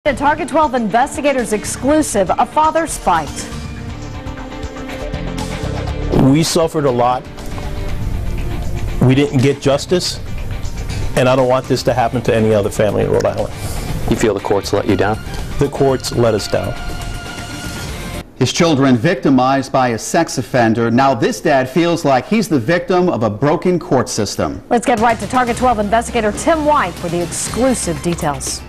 A Target 12 investigators exclusive, a father's fight. We suffered a lot. We didn't get justice, and I don't want this to happen to any other family in Rhode Island. You feel the courts let you down? The courts let us down. His children victimized by a sex offender. Now this dad feels like he's the victim of a broken court system. Let's get right to Target 12 investigator Tim White for the exclusive details.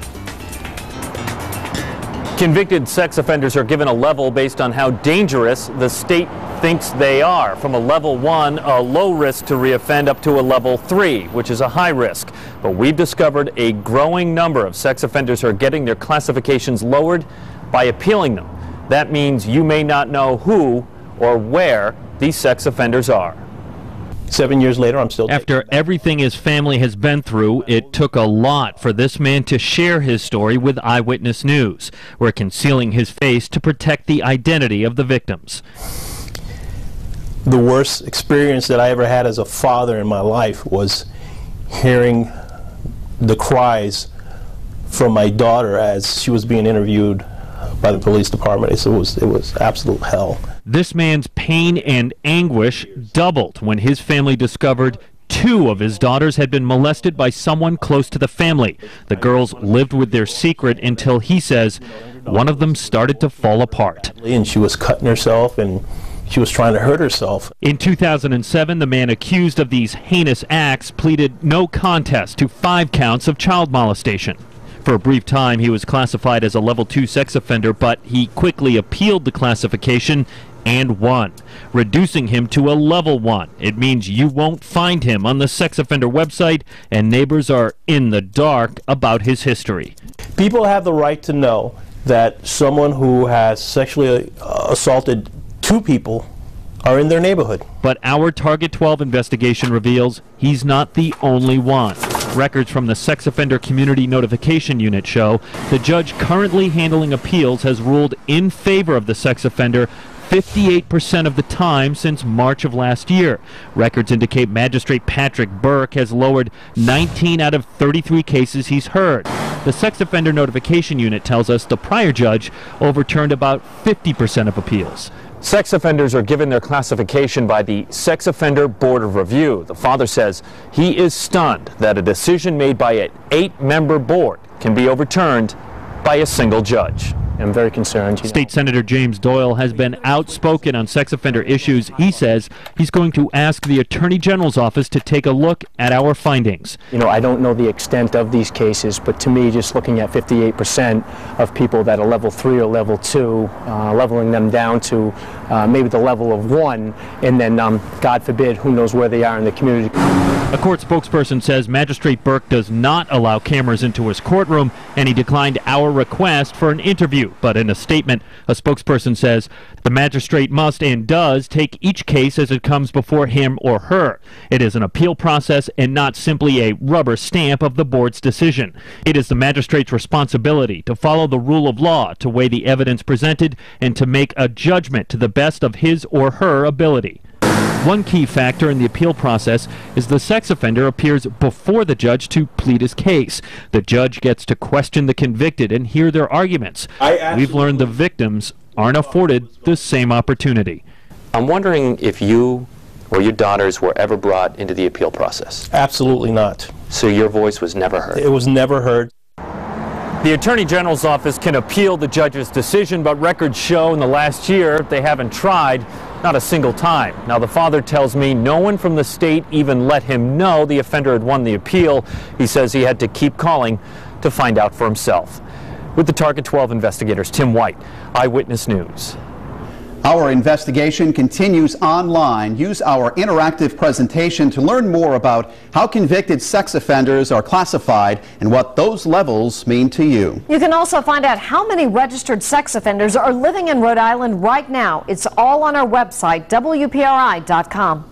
Convicted sex offenders are given a level based on how dangerous the state thinks they are. From a level 1, a low risk to reoffend, up to a level 3, which is a high risk. But we've discovered a growing number of sex offenders are getting their classifications lowered by appealing them. That means you may not know who or where these sex offenders are. 7 years later, I'm still... After everything his family has been through, it took a lot for this man to share his story with Eyewitness News. We're concealing his face to protect the identity of the victims. The worst experience that I ever had as a father in my life was hearing the cries from my daughter as she was being interviewed by the police department. It was absolute hell. This man's pain and anguish doubled when his family discovered 2 of his daughters had been molested by someone close to the family. The girls lived with their secret until he says one of them started to fall apart. And she was cutting herself and she was trying to hurt herself. In 2007, the man accused of these heinous acts pleaded no contest to 5 counts of child molestation. For a brief time, he was classified as a level 2 sex offender, but he quickly appealed the classification and won, reducing him to a level 1. It means you won't find him on the sex offender website, and neighbors are in the dark about his history. People have the right to know that someone who has sexually assaulted 2 people are in their neighborhood. But our Target 12 investigation reveals he's not the only one. Records from the Sex Offender Community Notification Unit show the judge currently handling appeals has ruled in favor of the sex offender 58% of the time since March of last year. Records indicate Magistrate Patrick Burke has lowered 19 out of 33 cases he's heard. The Sex Offender Notification Unit tells us the prior judge overturned about 50% of appeals. Sex offenders are given their classification by the Sex Offender Board of Review. The father says he is stunned that a decision made by an 8-member board can be overturned by a single judge. I'm very concerned. State Senator James Doyle has been outspoken on sex offender issues. He says he's going to ask the Attorney General's office to take a look at our findings. You know, I don't know the extent of these cases, but to me, just looking at 58% of people that are level 3 or level 2, leveling them down to maybe the level of 1, and then, God forbid, who knows where they are in the community. A court spokesperson says Magistrate Burke does not allow cameras into his courtroom, and he declined our request for an interview. But in a statement, a spokesperson says the magistrate must and does take each case as it comes before him or her. It is an appeal process and not simply a rubber stamp of the board's decision. It is the magistrate's responsibility to follow the rule of law, to weigh the evidence presented, and to make a judgment to the best of his or her ability. One key factor in the appeal process is the sex offender appears before the judge to plead his case. The judge gets to question the convicted and hear their arguments. We've learned the victims aren't afforded the same opportunity. I'm wondering if you or your daughters were ever brought into the appeal process. Absolutely not. So your voice was never heard? It was never heard. The Attorney General's office can appeal the judge's decision, but records show in the last year they haven't tried, not a single time. Now, the father tells me no one from the state even let him know the offender had won the appeal. He says he had to keep calling to find out for himself. With the Target 12 investigators, Tim White, Eyewitness News. Our investigation continues online. Use our interactive presentation to learn more about how convicted sex offenders are classified and what those levels mean to you. You can also find out how many registered sex offenders are living in Rhode Island right now. It's all on our website, WPRI.com.